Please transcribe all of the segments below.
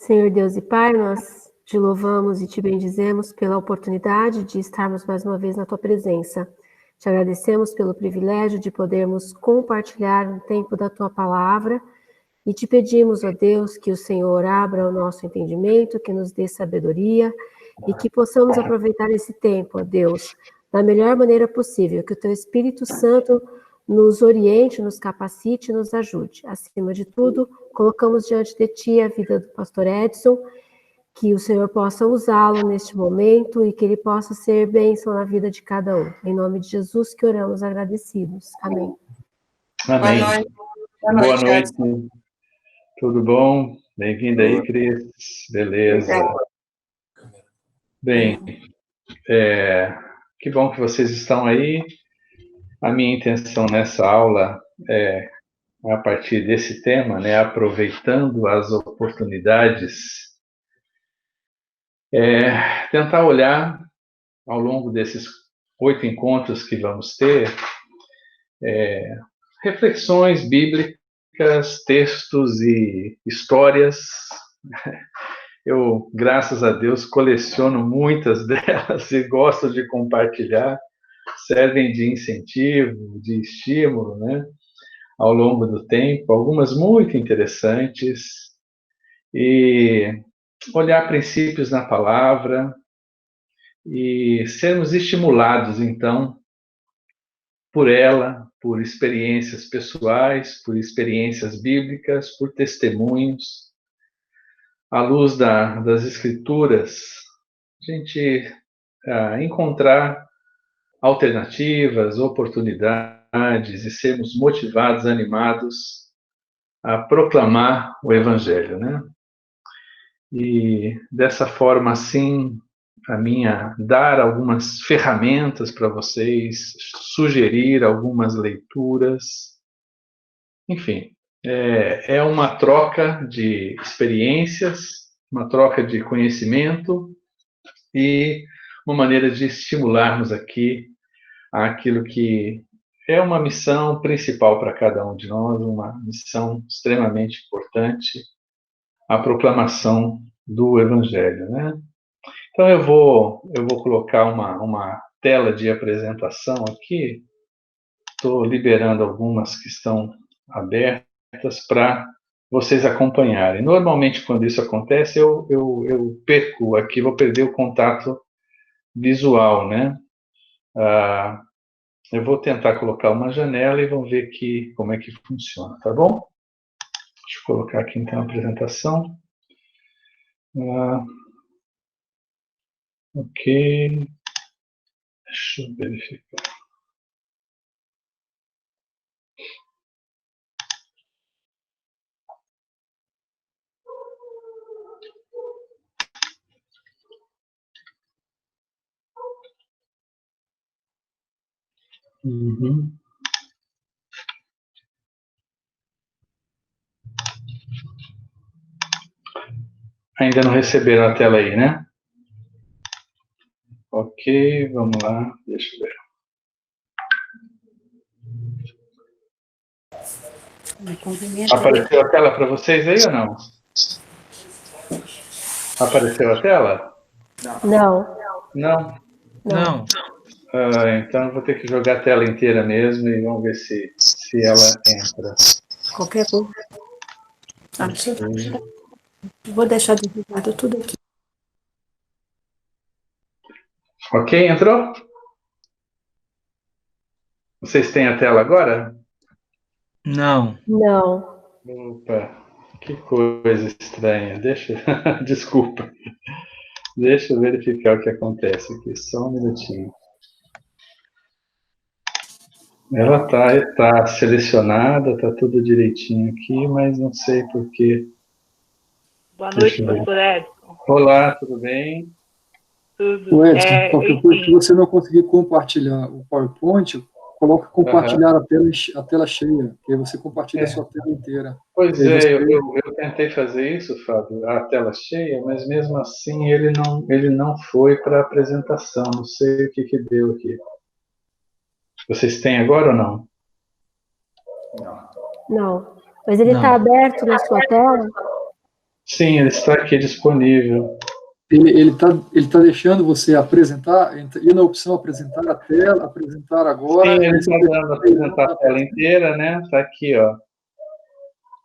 Senhor Deus e Pai, nós te louvamos e te bendizemos pela oportunidade de estarmos mais uma vez na tua presença. Te agradecemos pelo privilégio de podermos compartilhar um tempo da tua palavra e te pedimos, ó Deus, que o Senhor abra o nosso entendimento, que nos dê sabedoria e que possamos aproveitar esse tempo, ó Deus, da melhor maneira possível, que o teu Espírito Santo nos oriente, nos capacite e nos ajude. Acima de tudo, colocamos diante de ti a vida do pastor Edson, que o Senhor possa usá-lo neste momento e que ele possa ser bênção na vida de cada um. Em nome de Jesus que oramos agradecidos. Amém. Amém. Boa noite. Tudo bom? Bem-vinda aí, Cris. Beleza. Bem, que bom que vocês estão aí. A minha intenção nessa aula é, a partir desse tema, né, aproveitando as oportunidades, tentar olhar ao longo desses 8 encontros que vamos ter, reflexões bíblicas, textos e histórias. Eu, graças a Deus, coleciono muitas delas e gosto de compartilhar. Servem de incentivo, de estímulo, né, ao longo do tempo, algumas muito interessantes, e olhar princípios na palavra e sermos estimulados, então, por ela, por experiências pessoais, por experiências bíblicas, por testemunhos, à luz das Escrituras, a gente encontrar alternativas, oportunidades e sermos motivados, animados a proclamar o Evangelho, né? E dessa forma, assim, dar algumas ferramentas para vocês, sugerir algumas leituras, enfim, é uma troca de experiências, uma troca de conhecimento e uma maneira de estimularmos aqui aquilo que é uma missão principal para cada um de nós, uma missão extremamente importante, a proclamação do Evangelho, né? Então eu vou colocar uma tela de apresentação aqui, estou liberando algumas que estão abertas para vocês acompanharem. Normalmente, quando isso acontece, eu perco aqui, vou perder o contato visual, né? Eu vou tentar colocar uma janela e vamos ver como é que funciona, tá bom? Deixa eu colocar aqui então a apresentação. Ok. Deixa eu verificar. Uhum. Ainda não receberam a tela aí, né? Ok, vamos lá, deixa eu ver. Apareceu a tela para vocês aí ou não? Apareceu a tela? Não. Não? Não. Então eu vou ter que jogar a tela inteira mesmo e vamos ver se ela entra. Qualquer coisa. Vou deixar desligado tudo aqui. Ok, entrou? Vocês têm a tela agora? Não. Não. Opa, que coisa estranha. Desculpa. Deixa eu verificar o que acontece aqui. Só um minutinho. Ela tá selecionada, tá tudo direitinho aqui, mas não sei por quê. Boa noite, pastor Edson. Olá, tudo bem? Tudo. Edson, qualquer coisa que você não conseguir compartilhar o PowerPoint, coloca compartilhar a tela cheia, que aí você compartilha a sua tela inteira. Pois é, eu tentei fazer isso, Fábio, a tela cheia, mas mesmo assim ele não foi para a apresentação, não sei o que deu aqui. Vocês têm agora ou não? Não. Mas ele está aberto na sua tela? Sim, ele está aqui disponível. Ele tá deixando você apresentar, ir na opção apresentar a tela, apresentar agora. Sim, ele está dando apresentar a tela inteira, né? Está aqui, ó.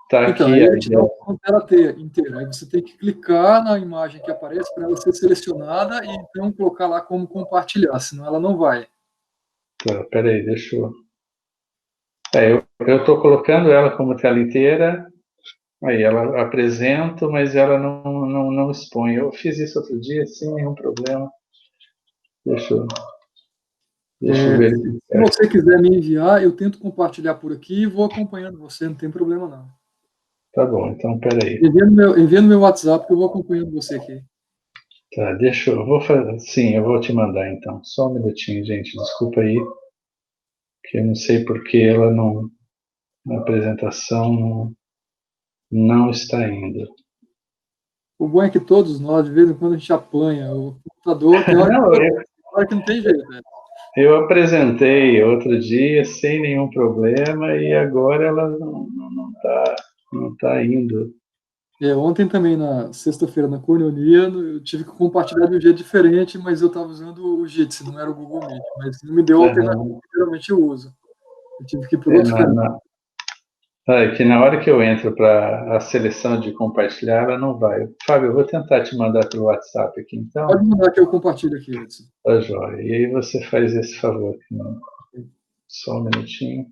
Está Então, aqui aí a ele te dá ideia. uma tela inteira. Aí você tem que clicar na imagem que aparece para ela ser selecionada e então colocar lá como compartilhar, senão ela não vai. Tá, peraí, deixa eu... eu estou colocando ela como tela inteira. Aí ela apresento, mas ela não expõe. Eu fiz isso outro dia sem nenhum problema. Deixa eu ver. Se você quiser me enviar, eu tento compartilhar por aqui e vou acompanhando você, não tem problema não. Tá bom, então peraí. Envia no meu WhatsApp que eu vou acompanhando você aqui. Tá, vou fazer. Sim, eu vou te mandar então. Só um minutinho, gente. Desculpa aí, que eu não sei porque ela não, na apresentação não está indo. O bom é que todos nós, de vez em quando, a gente apanha. O computador tem hora que não tem jeito, né? Eu apresentei outro dia sem nenhum problema e agora ela não tá indo. Ontem também, na sexta-feira, na Cornelia, eu tive que compartilhar de um jeito diferente, mas eu estava usando o Jitsi, não era o Google Meet. Mas não me deu a alternativa que geralmente eu uso. Eu tive que ir por outro caminho. É que na hora que eu entro para a seleção de compartilhar, ela não vai. Fábio, eu vou tentar te mandar pelo WhatsApp aqui, então. Pode mandar que eu compartilho aqui, Edson. Tá joia. E aí você faz esse favor. Só um minutinho.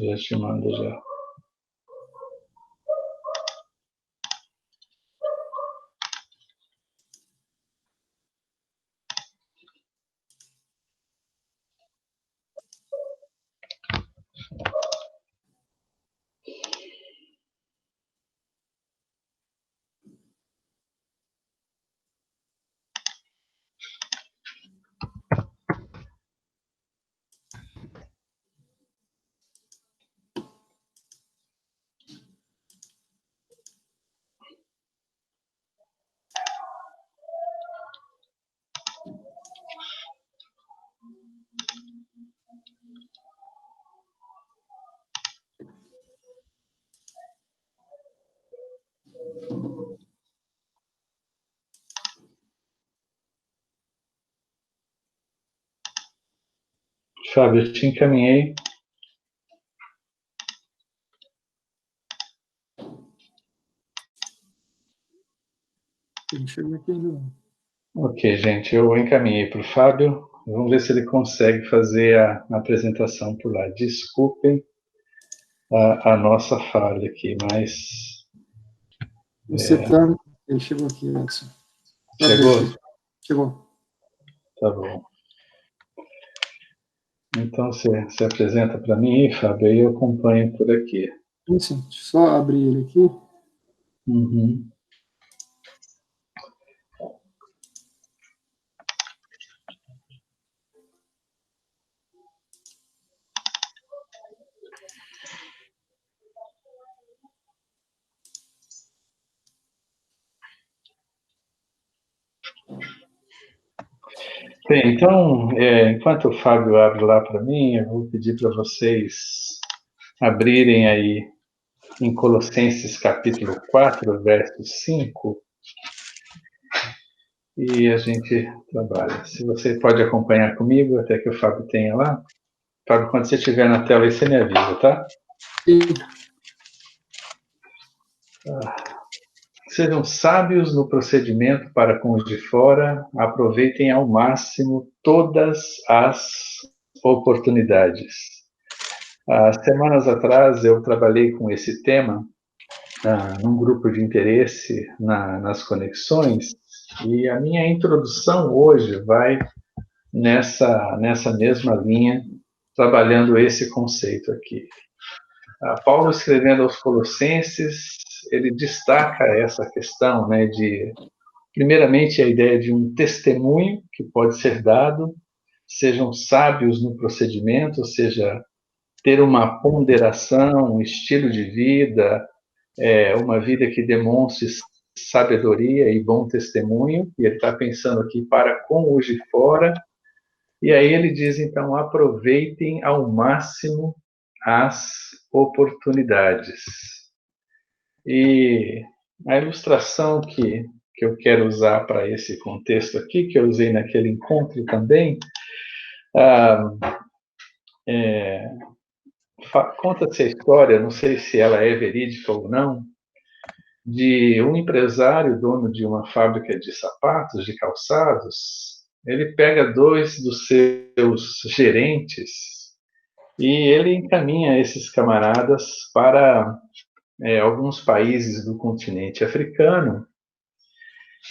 Já te mando já. Fábio, eu te encaminhei. Não chegou aqui ainda não. Ok, gente, eu encaminhei para o Fábio. Vamos ver se ele consegue fazer a apresentação por lá. Desculpem a nossa falha aqui, mas... Você tá... Ele chegou aqui, Edson. Chegou? Chegou. Tá bom. Então, você apresenta para mim, Fábio, aí eu acompanho por aqui. Sim, só abrir ele aqui. Uhum. Bem, então, enquanto o Fábio abre lá para mim, eu vou pedir para vocês abrirem aí em Colossenses capítulo 4, verso 5, e a gente trabalha. Se você pode acompanhar comigo até que o Fábio tenha lá. Fábio, quando você estiver na tela aí, você me avisa, tá? Sim. Sejam sábios no procedimento para com os de fora, aproveitem ao máximo todas as oportunidades. Há semanas atrás eu trabalhei com esse tema num grupo de interesse nas conexões, e a minha introdução hoje vai nessa mesma linha, trabalhando esse conceito aqui. Paulo, escrevendo aos Colossenses, ele destaca essa questão, né, de, primeiramente, a ideia de um testemunho que pode ser dado, sejam sábios no procedimento, ou seja, ter uma ponderação, um estilo de vida, uma vida que demonstre sabedoria e bom testemunho, e ele está pensando aqui para com os de fora, e aí ele diz, então, aproveitem ao máximo as oportunidades. E a ilustração que eu quero usar para esse contexto aqui, que eu usei naquele encontro também, conta-se a história, não sei se ela é verídica ou não, de um empresário, dono de uma fábrica de sapatos, de calçados. Ele pega 2 dos seus gerentes e ele encaminha esses camaradas para alguns países do continente africano.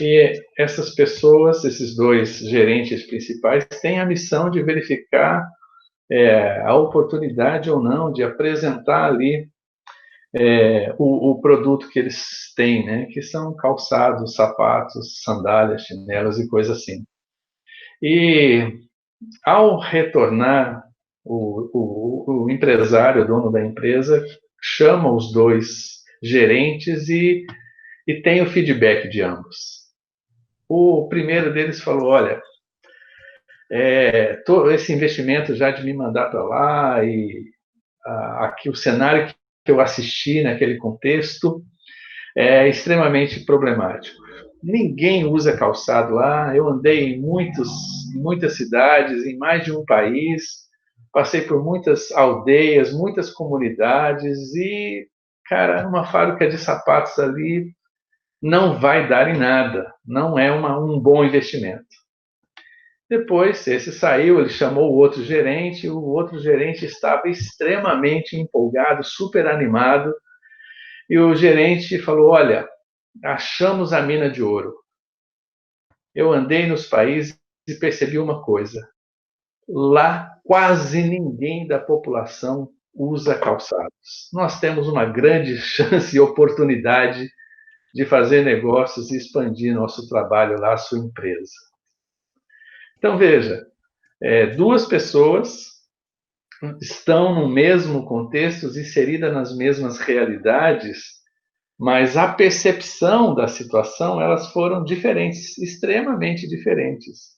E essas pessoas, esses 2 gerentes principais, têm a missão de verificar a oportunidade ou não de apresentar ali o produto que eles têm, né? Que são calçados, sapatos, sandálias, chinelos e coisas assim. E ao retornar, o empresário, o dono da empresa, chama os 2 gerentes e tem o feedback de ambos. O primeiro deles falou: olha, todo esse investimento já de me mandar para lá e aqui o cenário que eu assisti naquele contexto é extremamente problemático. Ninguém usa calçado lá. Eu andei em muitas cidades, em mais de um país, passei por muitas aldeias, muitas comunidades e, cara, uma fábrica de sapatos ali não vai dar em nada. Não é um bom investimento. Depois, esse saiu, ele chamou o outro gerente estava extremamente empolgado, super animado, e o gerente falou: olha, achamos a mina de ouro. Eu andei nos países e percebi uma coisa: lá quase ninguém da população usa calçados. Nós temos uma grande chance e oportunidade de fazer negócios e expandir nosso trabalho lá, sua empresa. Então, veja, 2 pessoas estão no mesmo contexto, inseridas nas mesmas realidades, mas a percepção da situação, elas foram diferentes, extremamente diferentes.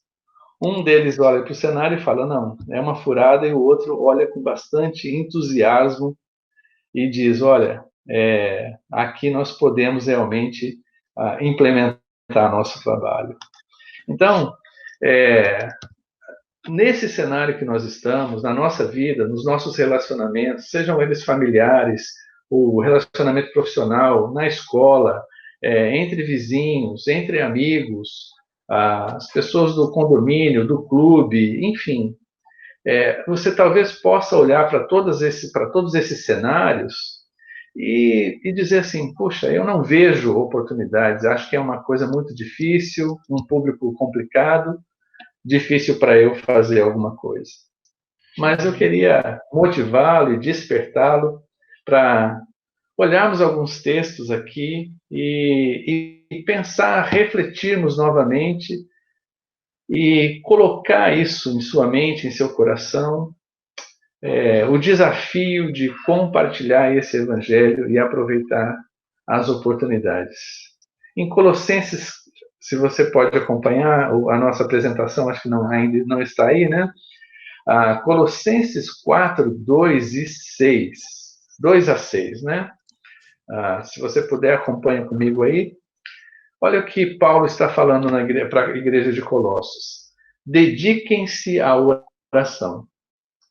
Um deles olha para o cenário e fala: não, é uma furada, e o outro olha com bastante entusiasmo e diz: olha, aqui nós podemos realmente implementar nosso trabalho. Então, nesse cenário que nós estamos, na nossa vida, nos nossos relacionamentos, sejam eles familiares, o relacionamento profissional, na escola, entre vizinhos, entre amigos, as pessoas do condomínio, do clube, enfim, você talvez possa olhar para todos esses cenários e dizer assim: puxa, eu não vejo oportunidades, acho que é uma coisa muito difícil, um público complicado, difícil para eu fazer alguma coisa. Mas eu queria motivá-lo e despertá-lo para olharmos alguns textos aqui e pensar, refletirmos novamente e colocar isso em sua mente, em seu coração, o desafio de compartilhar esse evangelho e aproveitar as oportunidades. Em Colossenses, se você pode acompanhar a nossa apresentação, acho que ainda não está aí, né? Colossenses 4, 2 e 6. 2 a 6, né? Se você puder, acompanha comigo aí. Olha o que Paulo está falando para a igreja de Colossos. Dediquem-se à oração.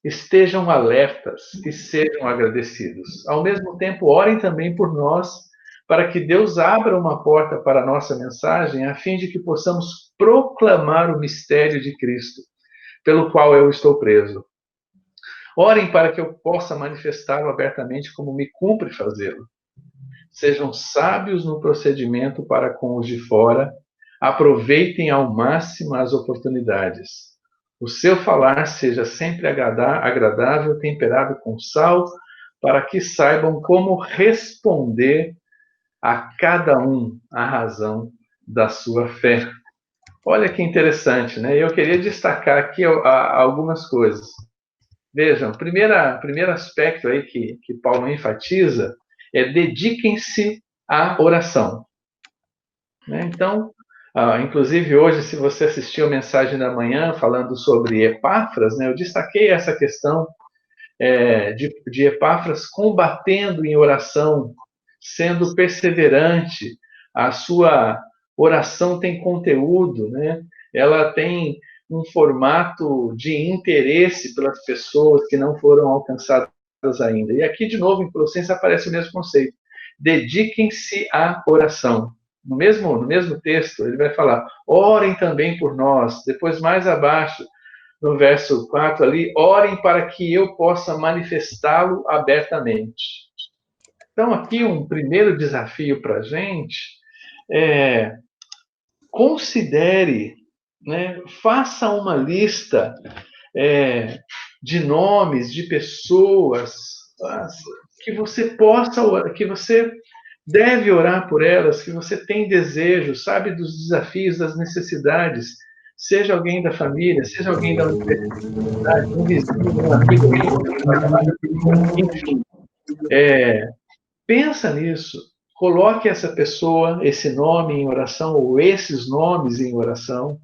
Estejam alertas e sejam agradecidos. Ao mesmo tempo, orem também por nós, para que Deus abra uma porta para a nossa mensagem, a fim de que possamos proclamar o mistério de Cristo, pelo qual eu estou preso. Orem para que eu possa manifestá-lo abertamente como me cumpre fazê-lo. Sejam sábios no procedimento para com os de fora, aproveitem ao máximo as oportunidades. O seu falar seja sempre agradável, temperado com sal, para que saibam como responder a cada um a razão da sua fé. Olha que interessante, né? Eu queria destacar aqui algumas coisas. Vejam, primeiro aspecto aí que Paulo enfatiza é: dediquem-se à oração. Então, inclusive hoje, se você assistiu a mensagem da manhã falando sobre Epáfras, né, eu destaquei essa questão de Epáfras combatendo em oração, sendo perseverante, a sua oração tem conteúdo, né? Ela tem um formato de interesse pelas pessoas que não foram alcançadas ainda. E aqui, de novo, em Colossenses aparece o mesmo conceito. Dediquem-se à oração. No mesmo texto, ele vai falar, orem também por nós. Depois, mais abaixo, no verso 4 ali, orem para que eu possa manifestá-lo abertamente. Então, aqui um primeiro desafio para a gente é considere, né, faça uma lista de nomes, de pessoas que você possa orar, que você deve orar por elas, que você tem desejo, sabe dos desafios, das necessidades, seja alguém da família, seja alguém da universidade, um vizinho, um amigo, enfim. Pensa nisso, coloque essa pessoa, esse nome em oração, ou esses nomes em oração,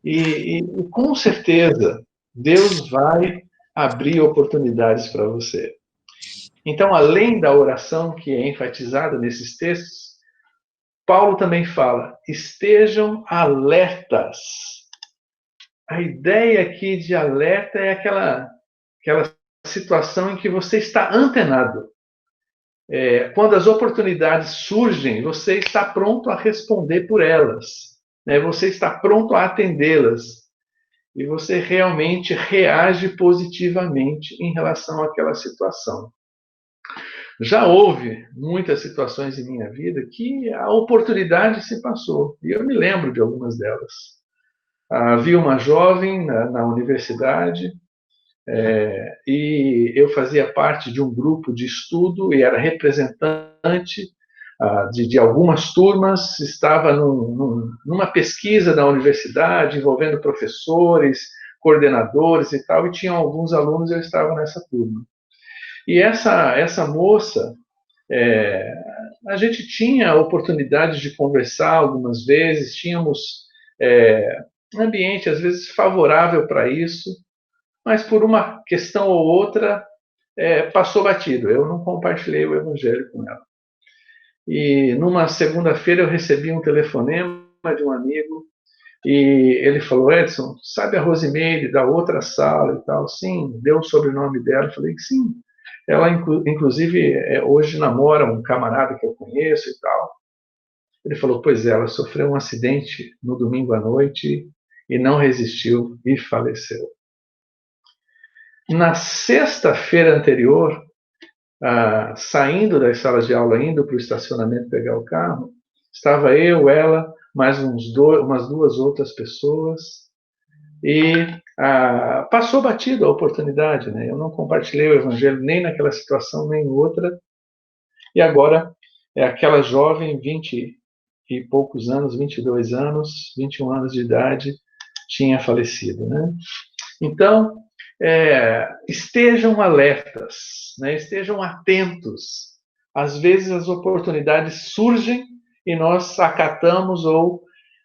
e com certeza Deus vai abrir oportunidades para você. Então, além da oração que é enfatizada nesses textos, Paulo também fala, estejam alertas. A ideia aqui de alerta é aquela situação em que você está antenado. Quando as oportunidades surgem, você está pronto a responder por elas. Né? Você está pronto a atendê-las. E você realmente reage positivamente em relação àquela situação. Já houve muitas situações em minha vida que a oportunidade se passou. E eu me lembro de algumas delas. Havia uma jovem na universidade, e eu fazia parte de um grupo de estudo e era representante de algumas turmas, estava numa pesquisa da universidade envolvendo professores, coordenadores e tal, e tinham alguns alunos, eu estava nessa turma. E essa moça, a gente tinha a oportunidade de conversar algumas vezes, tínhamos um ambiente, às vezes, favorável para isso, mas por uma questão ou outra, passou batido. Eu não compartilhei o evangelho com ela. E numa segunda-feira eu recebi um telefonema de um amigo, e ele falou, Edson, sabe a Rosimeire da outra sala e tal? Sim, deu o sobrenome dela. Eu falei que sim. Ela, inclusive, hoje namora um camarada que eu conheço e tal. Ele falou, pois é, ela sofreu um acidente no domingo à noite e não resistiu e faleceu. Na sexta-feira anterior, saindo das salas de aula, indo para o estacionamento pegar o carro, estava eu, ela, mais umas duas outras pessoas, e passou batido a oportunidade, né? Eu não compartilhei o evangelho nem naquela situação, nem em outra, e agora aquela jovem, 20 e poucos anos, 22 anos, 21 anos de idade, tinha falecido, né? Então, estejam alertas, né? Estejam atentos. Às vezes as oportunidades surgem e nós acatamos ou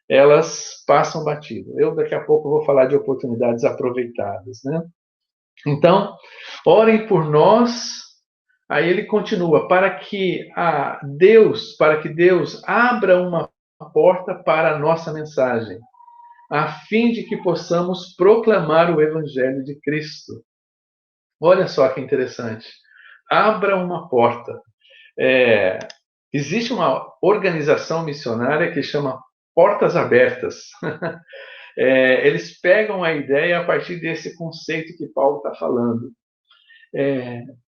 elas passam batido. Eu daqui a pouco vou falar de oportunidades aproveitadas, né? Então, orem por nós. Aí ele continua, para que Deus abra uma porta para a nossa mensagem, a fim de que possamos proclamar o Evangelho de Cristo. Olha só que interessante. Abra uma porta. Existe uma organização missionária que chama Portas Abertas. Eles pegam a ideia a partir desse conceito que Paulo está falando.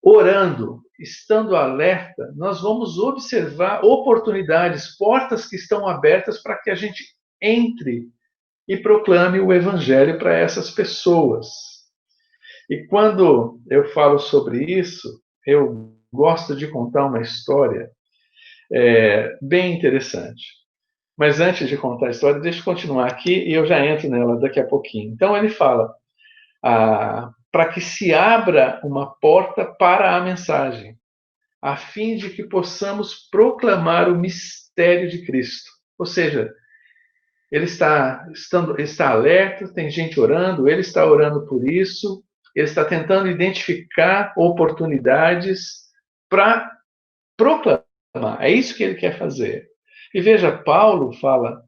Orando, estando alerta, nós vamos observar oportunidades, portas que estão abertas para que a gente entre e proclame o Evangelho para essas pessoas. E quando eu falo sobre isso, eu gosto de contar uma história bem interessante. Mas antes de contar a história, deixa eu continuar aqui e eu já entro nela daqui a pouquinho. Então ele fala, para que se abra uma porta para a mensagem, a fim de que possamos proclamar o mistério de Cristo. Ou seja, ele está alerta, tem gente orando, ele está orando por isso, ele está tentando identificar oportunidades para proclamar É isso que ele quer fazer. E veja, Paulo fala,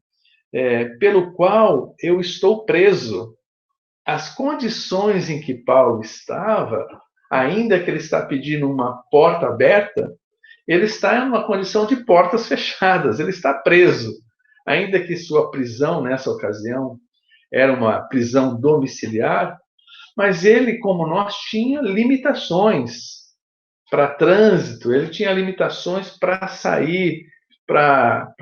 pelo qual eu estou preso. As condições em que Paulo estava, ainda que ele está pedindo uma porta aberta, ele está em uma condição de portas fechadas, ele está preso. Ainda que sua prisão, nessa ocasião, era uma prisão domiciliar, mas ele, como nós, tinha limitações para trânsito, ele tinha limitações para sair, para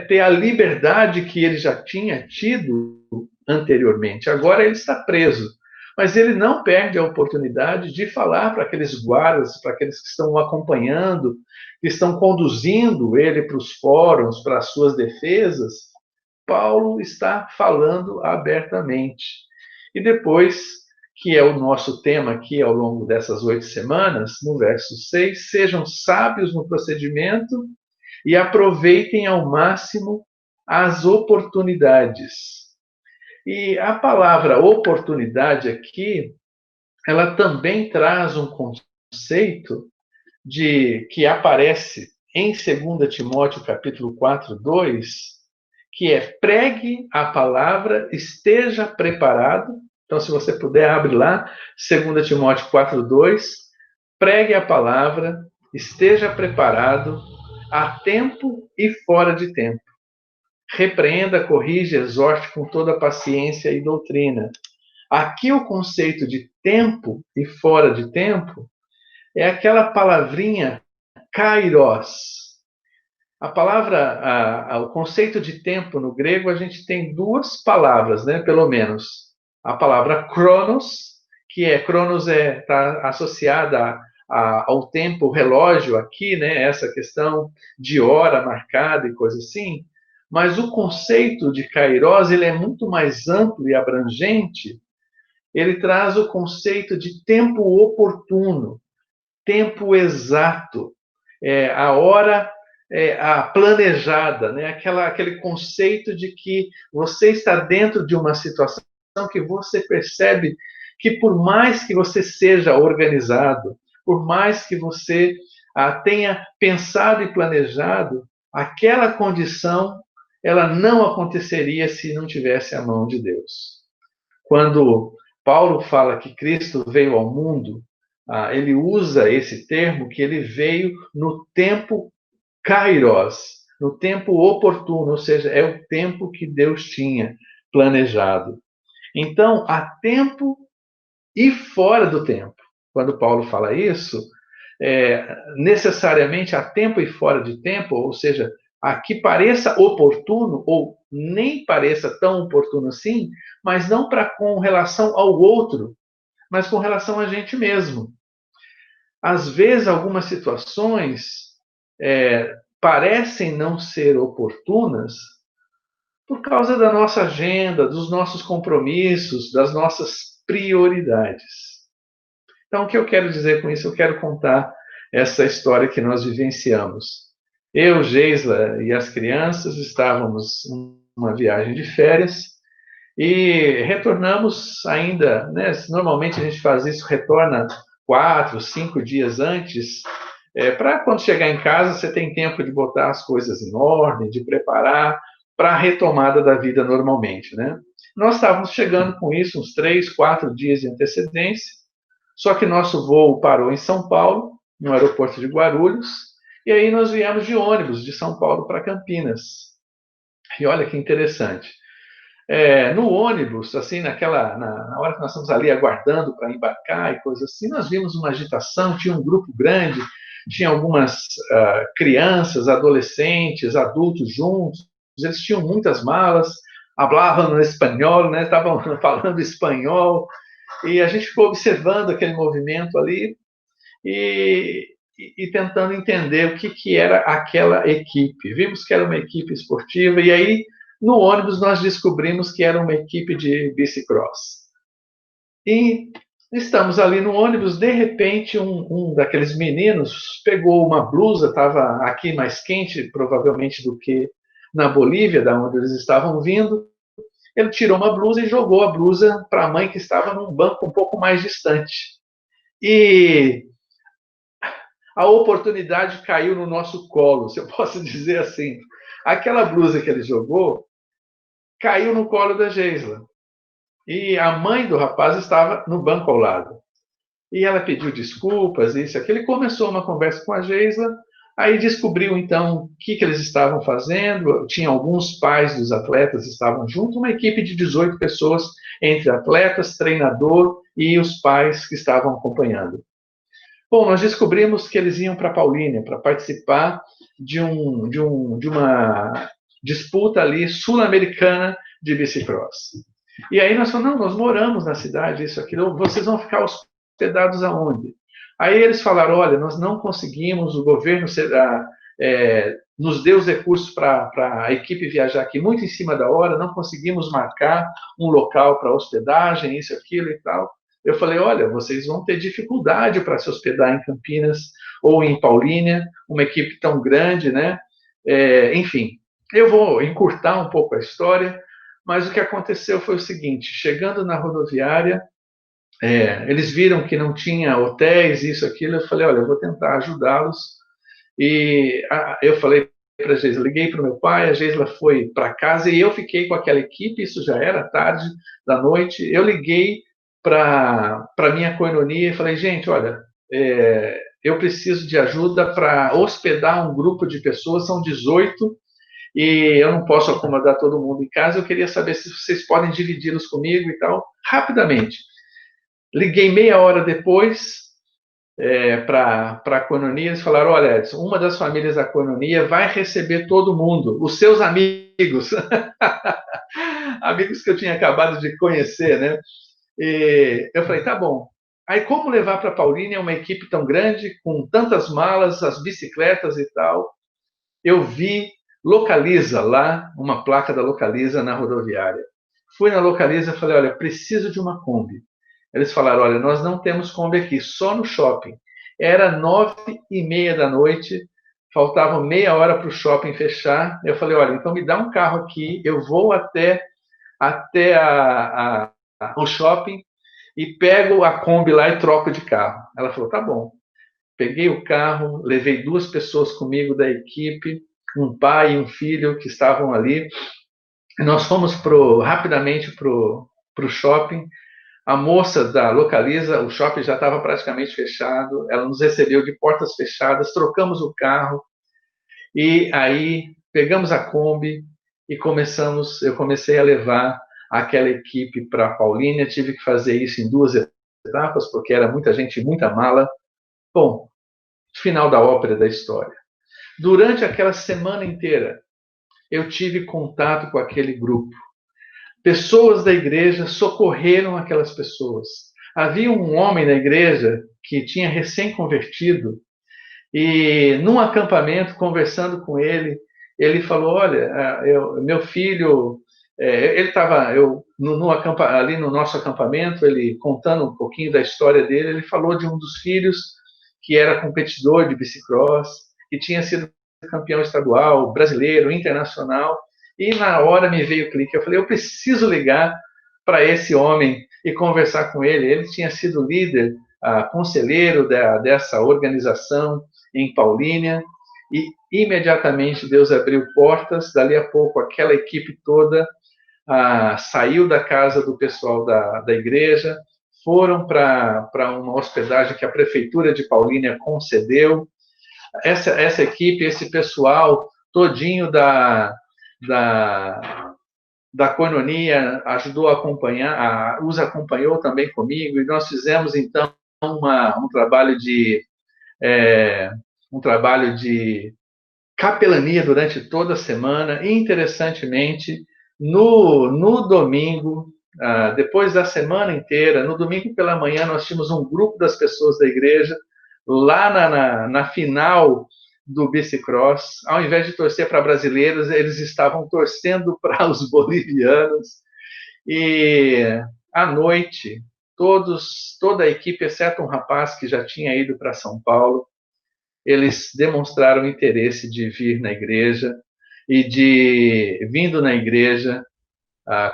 ter a liberdade que ele já tinha tido anteriormente. Agora ele está preso, mas ele não perde a oportunidade de falar para aqueles guardas, para aqueles que estão o acompanhando, que estão conduzindo ele para os fóruns, para as suas defesas. Paulo está falando abertamente. E depois, que é o nosso tema aqui ao longo dessas 8 semanas, no verso 6, sejam sábios no procedimento e aproveitem ao máximo as oportunidades. E a palavra oportunidade aqui, ela também traz um conceito que aparece em 2 Timóteo capítulo 4, 2, que é pregue a palavra, esteja preparado. Então, se você puder, abre lá, 2 Timóteo 4, 2, pregue a palavra, esteja preparado, a tempo e fora de tempo. Repreenda, corrige, exorte com toda paciência e doutrina. Aqui o conceito de tempo e fora de tempo é aquela palavrinha kairos. A palavra, o conceito de tempo no grego, a gente tem 2 palavras, né, pelo menos. A palavra cronos, que cronos está associada ao tempo, o relógio aqui, né, essa questão de hora marcada e coisa assim. Mas o conceito de kairos, ele é muito mais amplo e abrangente. Ele traz o conceito de tempo oportuno, tempo exato, a hora a planejada, né? Aquele conceito de que você está dentro de uma situação que você percebe que por mais que você seja organizado, por mais que você tenha pensado e planejado, aquela condição ela não aconteceria se não tivesse a mão de Deus. Quando Paulo fala que Cristo veio ao mundo, ele usa esse termo que ele veio no tempo kairos, no tempo oportuno, ou seja, é o tempo que Deus tinha planejado. Então, há tempo e fora do tempo. Quando Paulo fala isso, necessariamente há tempo e fora de tempo, ou seja, a que pareça oportuno, ou nem pareça tão oportuno assim, mas não com relação ao outro, mas com relação a gente mesmo. Às vezes, algumas situações parecem não ser oportunas por causa da nossa agenda, dos nossos compromissos, das nossas prioridades. Então, o que eu quero dizer com isso? Eu quero contar essa história que nós vivenciamos. Eu, Geisla e as crianças estávamos numa viagem de férias e retornamos ainda, né? Normalmente a gente faz isso, retorna 4, 5 dias antes, para quando chegar em casa você tem tempo de botar as coisas em ordem, de preparar para a retomada da vida normalmente, né? Nós estávamos chegando com isso uns 3, 4 dias de antecedência, só que nosso voo parou em São Paulo, no aeroporto de Guarulhos, e aí nós viemos de ônibus de São Paulo para Campinas. E olha que interessante. No ônibus, assim, na hora que nós estamos ali aguardando para embarcar e coisas assim, nós vimos uma agitação, tinha um grupo grande, tinha algumas crianças, adolescentes, adultos juntos, eles tinham muitas malas, falavam espanhol, né, estavam falando espanhol, e a gente ficou observando aquele movimento ali e tentando entender o que era aquela equipe. Vimos que era uma equipe esportiva, e aí, no ônibus, nós descobrimos que era uma equipe de bicicross. E estamos ali no ônibus, de repente, um daqueles meninos pegou uma blusa, estava aqui mais quente, provavelmente, do que na Bolívia, da onde eles estavam vindo. Ele tirou uma blusa e jogou a blusa para a mãe, que estava num banco um pouco mais distante. E a oportunidade caiu no nosso colo, se eu posso dizer assim. Aquela blusa que ele jogou caiu no colo da Geisla. E a mãe do rapaz estava no banco ao lado. E ela pediu desculpas, isso, aquilo. Ele começou uma conversa com a Geisla, aí descobriu, então, o que eles estavam fazendo. Tinha alguns pais dos atletas que estavam junto, uma equipe de 18 pessoas, entre atletas, treinador e os pais que estavam acompanhando. Bom, nós descobrimos que eles iam para Paulínia para participar de uma disputa ali sul-americana de bicicross. E aí nós falamos, não, nós moramos na cidade, isso, aquilo, vocês vão ficar hospedados aonde? Aí eles falaram, olha, nós não conseguimos, o governo nos deu os recursos para a equipe viajar aqui muito em cima da hora, não conseguimos marcar um local para hospedagem, isso, aquilo e tal. Eu falei, olha, vocês vão ter dificuldade para se hospedar em Campinas ou em Paulínia, uma equipe tão grande, né? Enfim, eu vou encurtar um pouco a história, mas o que aconteceu foi o seguinte, chegando na rodoviária, eles viram que não tinha hotéis, isso, aquilo, eu falei, olha, eu vou tentar ajudá-los, e eu falei para a Geisla, liguei para o meu pai, a Geisla foi para casa, e eu fiquei com aquela equipe, isso já era tarde da noite, eu liguei para minha coinonia e falei, gente, olha, eu preciso de ajuda para hospedar um grupo de pessoas, são 18, e eu não posso acomodar todo mundo em casa, eu queria saber se vocês podem dividi-los comigo e tal, rapidamente. Liguei meia hora depois para a coinonia, eles falaram, olha, Edson, uma das famílias da coinonia vai receber todo mundo, os seus amigos, amigos que eu tinha acabado de conhecer, né? E eu falei, tá bom. Aí, como levar para Paulínia uma equipe tão grande, com tantas malas, as bicicletas e tal? Eu vi Localiza lá, uma placa da Localiza na rodoviária. Fui na Localiza e falei, olha, preciso de uma Kombi. Eles falaram, olha, nós não temos Kombi aqui, só no shopping. Era 9h30 da noite, faltava meia hora para o shopping fechar. Eu falei, olha, então me dá um carro aqui, eu vou até o shopping e pego a Kombi lá e troco de carro. Ela falou, tá bom. Peguei o carro, levei 2 pessoas comigo da equipe, um pai e um filho que estavam ali. E nós fomos rapidamente para o shopping. A moça da Localiza, o shopping já estava praticamente fechado, ela nos recebeu de portas fechadas, trocamos o carro, e aí pegamos a Kombi e eu comecei a levar aquela equipe para Paulínia, tive que fazer isso em 2 etapas, porque era muita gente, muita mala. Bom, final da ópera da história. Durante aquela semana inteira, eu tive contato com aquele grupo. Pessoas da igreja socorreram aquelas pessoas. Havia um homem na igreja que tinha recém-convertido e, num acampamento, conversando com ele, ele falou, olha, meu filho, ele estava ali no nosso acampamento, ele contando um pouquinho da história dele, ele falou de um dos filhos que era competidor de bicicross, que tinha sido campeão estadual, brasileiro, internacional, e na hora me veio o clique, eu falei, eu preciso ligar para esse homem e conversar com ele. Ele tinha sido líder, conselheiro dessa organização em Paulínia, e imediatamente Deus abriu portas, dali a pouco aquela equipe toda saiu da casa do pessoal da igreja, foram para uma hospedagem que a prefeitura de Paulínia concedeu. Essa equipe, esse pessoal todinho da coinonia ajudou a acompanhar, os acompanhou também comigo, e nós fizemos então um trabalho de capelania durante toda a semana, e interessantemente, no domingo, depois da semana inteira, no domingo pela manhã, nós tínhamos um grupo das pessoas da igreja, lá na final do bicicross, ao invés de torcer para brasileiros, eles estavam torcendo para os bolivianos, e à noite, toda a equipe, exceto um rapaz que já tinha ido para São Paulo, eles demonstraram interesse de vir na igreja, e vindo na igreja,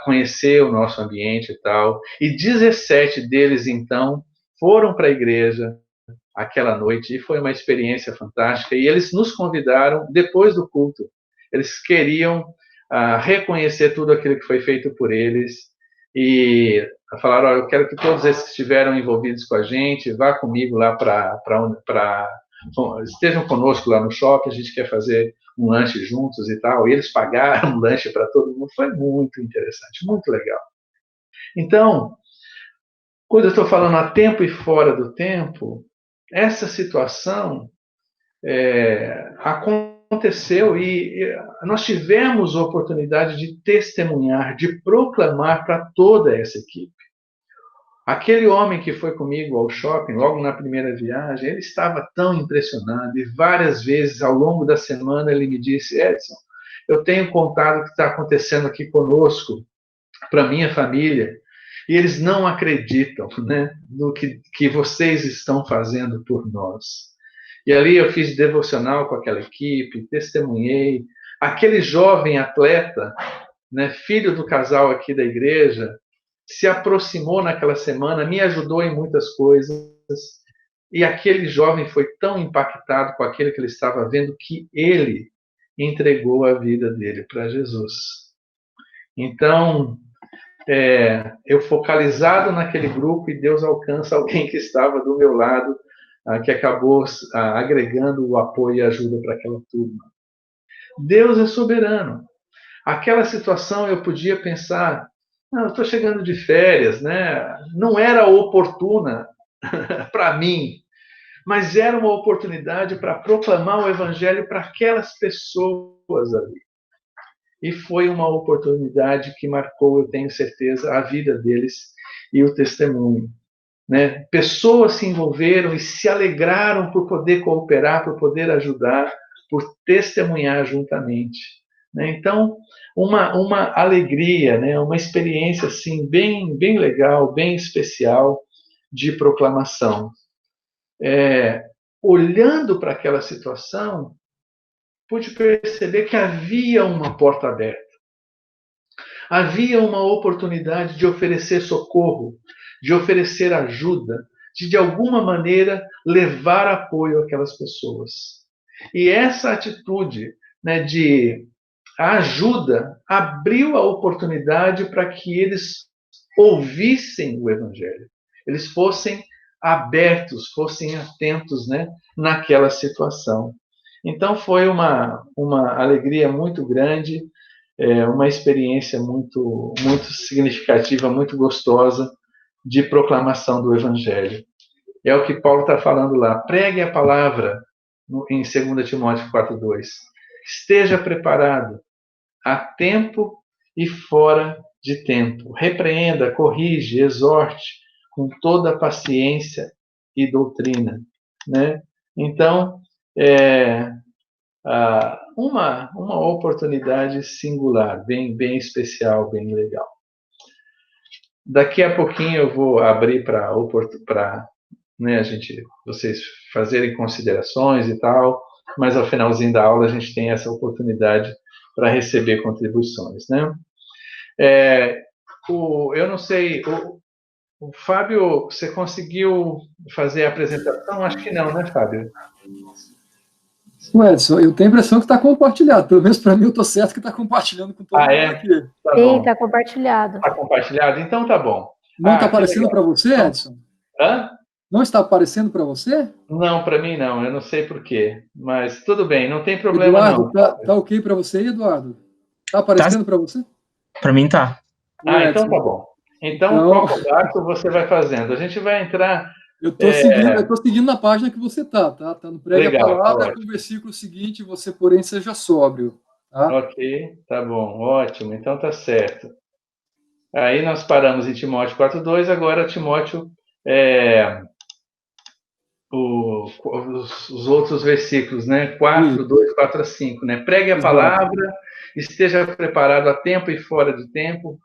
conhecer o nosso ambiente e tal, e 17 deles, então, foram para a igreja, aquela noite, e foi uma experiência fantástica. E eles nos convidaram, depois do culto, eles queriam reconhecer tudo aquilo que foi feito por eles, e falaram, eu quero que todos esses que estiveram envolvidos com a gente, vá comigo lá estejam conosco lá no shopping, a gente quer fazer um lanche juntos e tal, e eles pagaram um lanche para todo mundo, foi muito interessante, muito legal. Então, quando eu estou falando a tempo e fora do tempo, essa situação aconteceu e nós tivemos a oportunidade de testemunhar, de proclamar para toda essa equipe. Aquele homem que foi comigo ao shopping, logo na primeira viagem, ele estava tão impressionado, e várias vezes ao longo da semana ele me disse, Edson, eu tenho contado o que está acontecendo aqui conosco, para minha família, e eles não acreditam, né, no que vocês estão fazendo por nós. E ali eu fiz devocional com aquela equipe, testemunhei. Aquele jovem atleta, né, filho do casal aqui da igreja, se aproximou naquela semana, me ajudou em muitas coisas, e aquele jovem foi tão impactado com aquilo que ele estava vendo que ele entregou a vida dele para Jesus. Então, eu focalizado naquele grupo, e Deus alcança alguém que estava do meu lado, que acabou agregando o apoio e ajuda para aquela turma. Deus é soberano. Aquela situação eu podia pensar, não, eu estou chegando de férias, né? Não era oportuna para mim, mas era uma oportunidade para proclamar o evangelho para aquelas pessoas ali. E foi uma oportunidade que marcou, eu tenho certeza, a vida deles e o testemunho. Né? Pessoas se envolveram e se alegraram por poder cooperar, por poder ajudar, por testemunhar juntamente. Né? Então, uma alegria, né? Uma experiência assim, bem legal, bem especial de proclamação. Olhando para aquela situação, pude perceber que havia uma porta aberta. Havia uma oportunidade de oferecer socorro, de oferecer ajuda, de alguma maneira levar apoio àquelas pessoas. E essa atitude, né, de ajuda abriu a oportunidade para que eles ouvissem o evangelho. Eles fossem abertos, fossem atentos, né, naquela situação. Então foi uma alegria muito grande, uma experiência muito significativa, muito gostosa de proclamação do evangelho. É o que Paulo está falando lá. Pregue a palavra em 2 Timóteo 4:2. Esteja preparado a tempo e fora de tempo. Repreenda, corrige, exorte com toda paciência e doutrina, né? Então, uma oportunidade singular, bem especial, bem legal. Daqui a pouquinho eu vou abrir para né, vocês fazerem considerações e tal, mas ao finalzinho da aula a gente tem essa oportunidade para receber contribuições, né? Eu não sei, o Fábio, você conseguiu fazer a apresentação? Acho que não, né, Fábio? Edson, eu tenho a impressão que está compartilhado. Pelo menos para mim, eu estou certo que está compartilhando com todo mundo aqui. Tá Sim, está compartilhado. Está compartilhado? Então tá bom. Não está aparecendo para você, Edson? Hã? Não está aparecendo para você? Não, para mim não. Eu não sei por quê. Mas tudo bem, não tem problema Eduardo, não. Tá ok para você, Eduardo? Está aparecendo para você? Para mim tá. Então tá bom. Então, qual barco você vai fazendo? A gente vai entrar... Eu estou seguindo na página que você está, tá? Está no Pregue a Palavra, com o versículo seguinte, você, porém, seja sóbrio. Tá? Ok, tá bom, ótimo. Então tá certo. Aí nós paramos em Timóteo 4:2, agora Timóteo... os outros versículos, né? 4:2, 4-5, né? Pregue a palavra, esteja preparado a tempo e fora de tempo.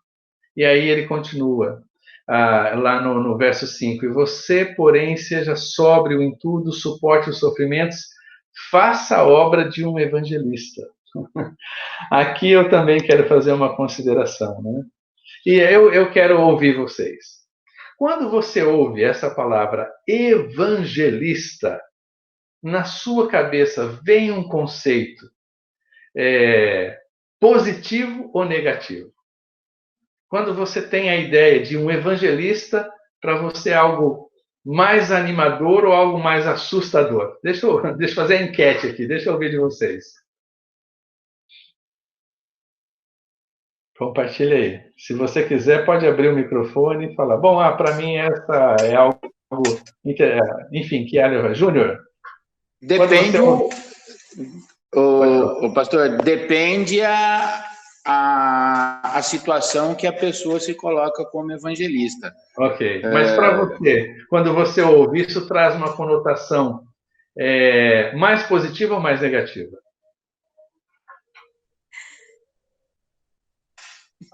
E aí ele continua, lá no verso 5. E você, porém, seja sóbrio em tudo, suporte os sofrimentos, faça a obra de um evangelista. Aqui eu também quero fazer uma consideração, né? E eu quero ouvir vocês. Quando você ouve essa palavra evangelista, na sua cabeça vem um conceito positivo ou negativo? Quando você tem a ideia de um evangelista, para você é algo mais animador ou algo mais assustador? Deixa eu fazer a enquete aqui, deixa eu ouvir de vocês. Compartilha aí. Se você quiser, pode abrir o microfone e falar. Bom, para mim essa é algo... Enfim, que área... Júnior? Depende, o pastor, depende a situação que a pessoa se coloca como evangelista. Ok, mas para você, quando você ouve, isso traz uma conotação mais positiva ou mais negativa?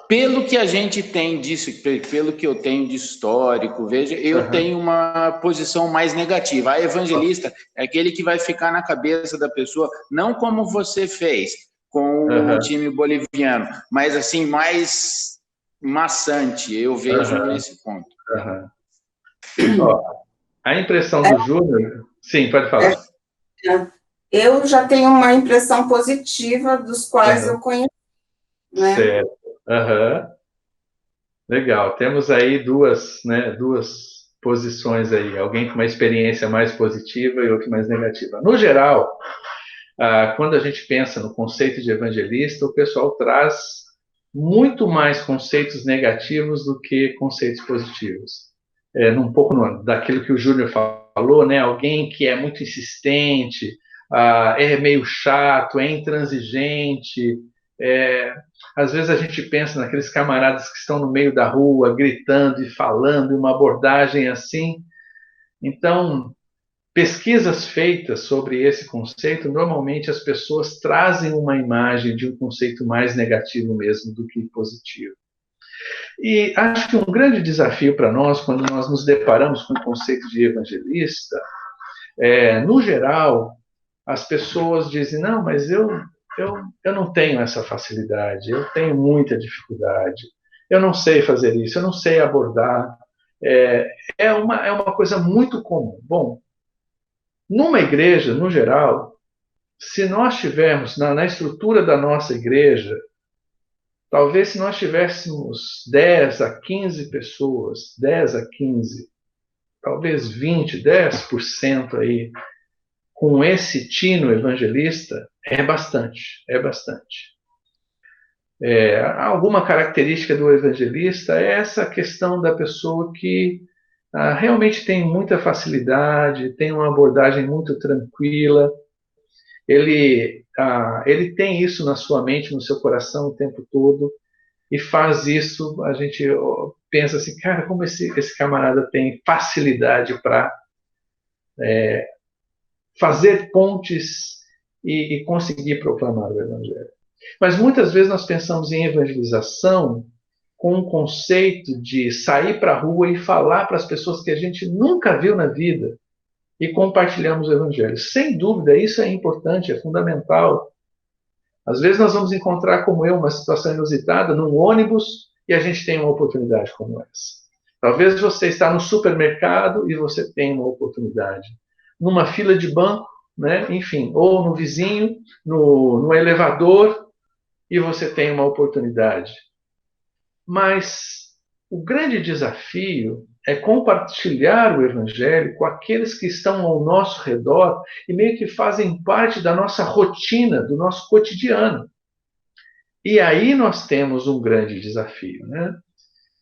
Pelo que a gente tem disso, pelo que eu tenho de histórico, veja, eu tenho uma posição mais negativa. A evangelista é aquele que vai ficar na cabeça da pessoa, não como você fez com o time boliviano, mas assim, mais maçante, eu vejo nesse ponto. Ó, a impressão do Júnior... Sim, pode falar. Eu já tenho uma impressão positiva dos quais eu conheço. Né? Certo. Legal. Temos aí duas posições aí. Alguém com uma experiência mais positiva e outro mais negativa. No geral, quando a gente pensa no conceito de evangelista, o pessoal traz muito mais conceitos negativos do que conceitos positivos. Um pouco daquilo que o Júnior falou, né? Alguém que é muito insistente, é meio chato, é intransigente. Às vezes a gente pensa naqueles camaradas que estão no meio da rua, gritando e falando, uma abordagem assim. Então, pesquisas feitas sobre esse conceito, normalmente as pessoas trazem uma imagem de um conceito mais negativo mesmo do que positivo. E acho que um grande desafio para nós, quando nós nos deparamos com o conceito de evangelista, no geral, as pessoas dizem, não, mas eu não tenho essa facilidade, eu tenho muita dificuldade, eu não sei fazer isso, eu não sei abordar. É uma coisa muito comum. Bom, numa igreja, no geral, se nós tivermos, na estrutura da nossa igreja, talvez se nós tivéssemos 10 a 15 pessoas, 10 a 15, talvez 20, 10% aí, com esse tino evangelista, é bastante. Alguma característica do evangelista é essa questão da pessoa que realmente tem muita facilidade, tem uma abordagem muito tranquila, ele tem isso na sua mente, no seu coração o tempo todo, e faz isso, a gente pensa assim, cara, como esse camarada tem facilidade para fazer pontes e conseguir proclamar o evangelho. Mas muitas vezes nós pensamos em evangelização com um conceito de sair para a rua e falar para as pessoas que a gente nunca viu na vida e compartilhamos o evangelho. Sem dúvida, isso é importante, é fundamental. Às vezes nós vamos encontrar, como eu, uma situação inusitada num ônibus e a gente tem uma oportunidade como essa. Talvez você está no supermercado e você tem uma oportunidade. Numa fila de banco, né? Enfim, ou no vizinho, no elevador, e você tem uma oportunidade. Mas o grande desafio é compartilhar o evangelho com aqueles que estão ao nosso redor e meio que fazem parte da nossa rotina, do nosso cotidiano. E aí nós temos um grande desafio, né?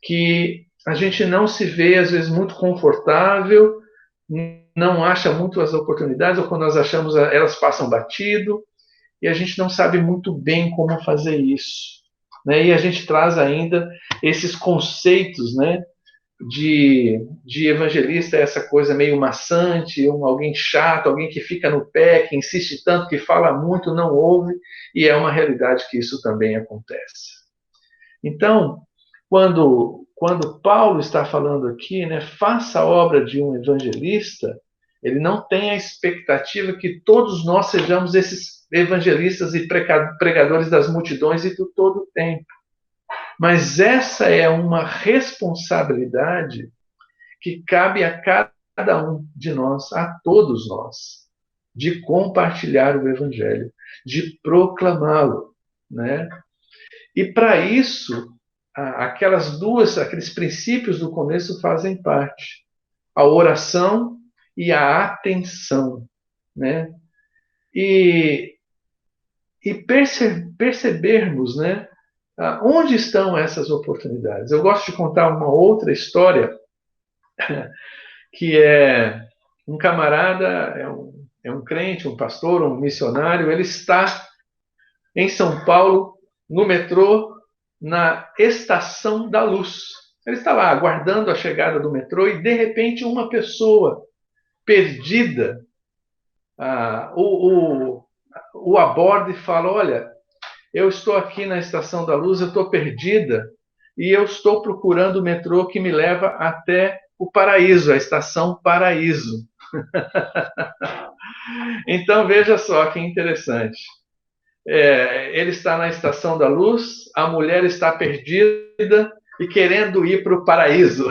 Que a gente não se vê, às vezes, muito confortável, não acha muito as oportunidades, ou quando nós achamos, elas passam batido, e a gente não sabe muito bem como fazer isso. Né? E a gente traz ainda esses conceitos, né, de evangelista, essa coisa meio maçante, alguém chato, alguém que fica no pé, que insiste tanto, que fala muito, não ouve, e é uma realidade que isso também acontece. Então, quando Paulo está falando aqui, né, faça a obra de um evangelista, ele não tem a expectativa que todos nós sejamos esses evangelistas e pregadores das multidões e do todo o tempo. Mas essa é uma responsabilidade que cabe a cada um de nós, a todos nós, de compartilhar o Evangelho, de proclamá-lo, né? E para isso, aqueles princípios do começo fazem parte. A oração e a atenção, né? E percebermos, né, onde estão essas oportunidades. Eu gosto de contar uma outra história, que é um camarada, é um crente, um pastor, um missionário, ele está em São Paulo, no metrô, na Estação da Luz. Ele está lá aguardando a chegada do metrô e, de repente, uma pessoa perdida o aborda e fala: olha, eu estou aqui na Estação da Luz, eu estou perdida e eu estou procurando o metrô que me leva até o Paraíso, a Estação Paraíso. Então, veja só que interessante. Ele está na Estação da Luz, a mulher está perdida e querendo ir para o paraíso.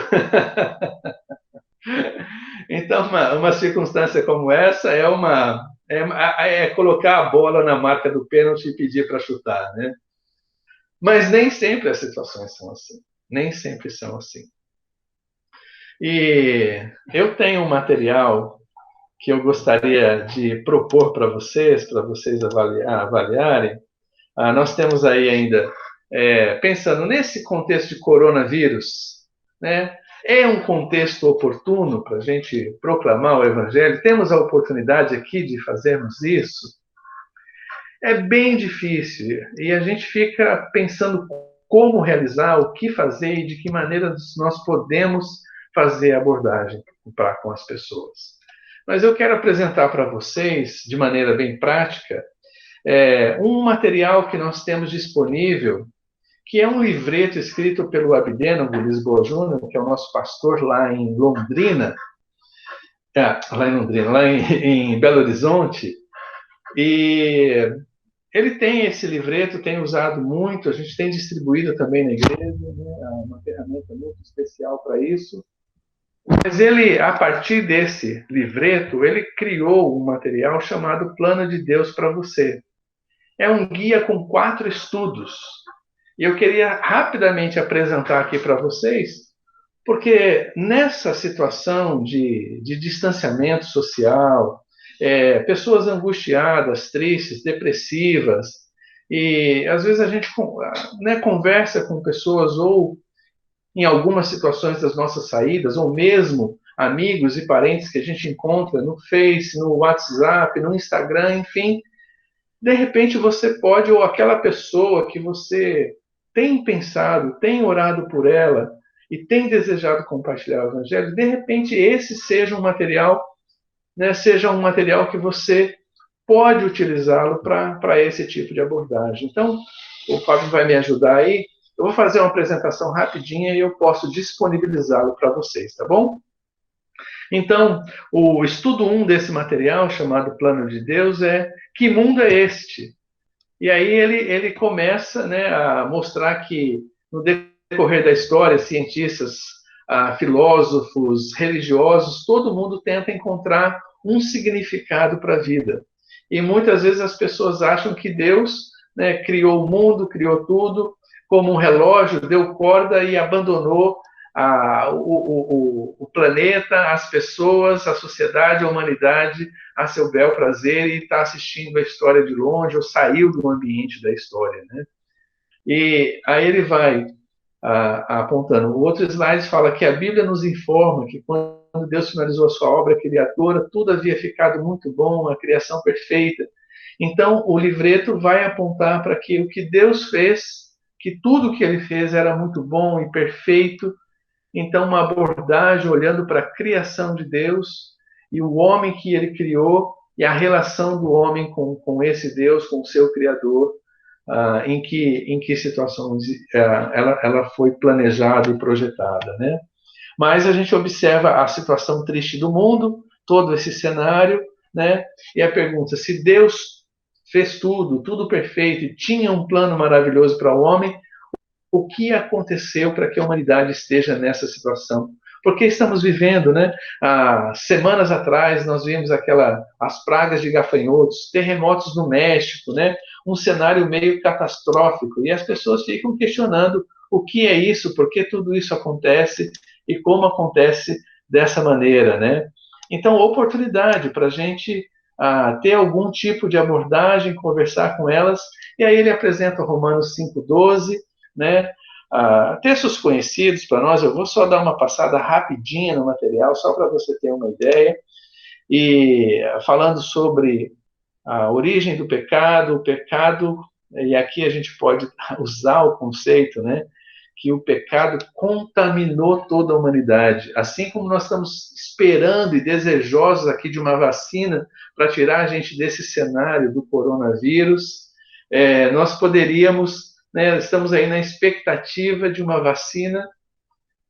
Então, uma circunstância como essa é colocar a bola na marca do pênalti e pedir para chutar, né? Mas nem sempre as situações são assim. Nem sempre são assim. E eu tenho um material que eu gostaria de propor para vocês avaliarem. Nós temos aí ainda, pensando nesse contexto de coronavírus, né? É um contexto oportuno para a gente proclamar o Evangelho? Temos a oportunidade aqui de fazermos isso? É bem difícil e a gente fica pensando como realizar, o que fazer e de que maneira nós podemos fazer a abordagem com as pessoas. Mas eu quero apresentar para vocês, de maneira bem prática, um material que nós temos disponível, que é um livreto escrito pelo Abdênago Lisboa Júnior, que é o nosso pastor lá em Londrina, lá em Belo Horizonte, e ele tem esse livreto, tem usado muito, a gente tem distribuído também na igreja, né, uma ferramenta muito especial para isso. Mas ele, a partir desse livreto, ele criou um material chamado Plano de Deus para Você. É um guia com 4 estudos. E eu queria rapidamente apresentar aqui para vocês, porque nessa situação de distanciamento social, pessoas angustiadas, tristes, depressivas, e às vezes a gente, né, conversa com pessoas ou em algumas situações das nossas saídas, ou mesmo amigos e parentes que a gente encontra no Face, no WhatsApp, no Instagram, enfim. De repente você pode, ou aquela pessoa que você tem pensado, tem orado por ela e tem desejado compartilhar o Evangelho, de repente esse seja um material, né, que você pode utilizá-lo para esse tipo de abordagem. Então, o Fábio vai me ajudar aí. Eu vou fazer uma apresentação rapidinha e eu posso disponibilizá-lo para vocês, tá bom? Então, o estudo 1 desse material, chamado Plano de Deus, é Que Mundo é Este? E aí ele começa, né, a mostrar que, no decorrer da história, cientistas, filósofos, religiosos, todo mundo tenta encontrar um significado para a vida. E muitas vezes as pessoas acham que Deus, né, criou o mundo, criou tudo, como um relógio, deu corda e abandonou o planeta, as pessoas, a sociedade, a humanidade a seu bel prazer e está assistindo a história de longe ou saiu do ambiente da história, né? E aí ele vai apontando. O outro slide fala que a Bíblia nos informa que quando Deus finalizou a sua obra criadora, tudo havia ficado muito bom, a criação perfeita. Então, o livreto vai apontar para que o que Deus fez, que tudo que ele fez era muito bom e perfeito. Então, uma abordagem olhando para a criação de Deus e o homem que ele criou e a relação do homem com esse Deus, com o seu Criador, em que situações ela foi planejada e projetada, né? Mas a gente observa a situação triste do mundo, todo esse cenário, né? E a pergunta, se Deus fez tudo perfeito e tinha um plano maravilhoso para o homem, o que aconteceu para que a humanidade esteja nessa situação? Porque estamos vivendo, né? Há semanas atrás nós vimos as pragas de gafanhotos, terremotos no México, né? Um cenário meio catastrófico, e as pessoas ficam questionando o que é isso, por que tudo isso acontece e como acontece dessa maneira, né? Então, oportunidade para a gente ter algum tipo de abordagem, conversar com elas, e aí ele apresenta Romanos 5,12, né? Textos conhecidos para nós, eu vou só dar uma passada rapidinha no material, só para você ter uma ideia, e falando sobre a origem do pecado, e aqui a gente pode usar o conceito, né, que o pecado contaminou toda a humanidade, assim como nós estamos esperando e desejosos aqui de uma vacina para tirar a gente desse cenário do coronavírus, nós poderíamos, né, estamos aí na expectativa de uma vacina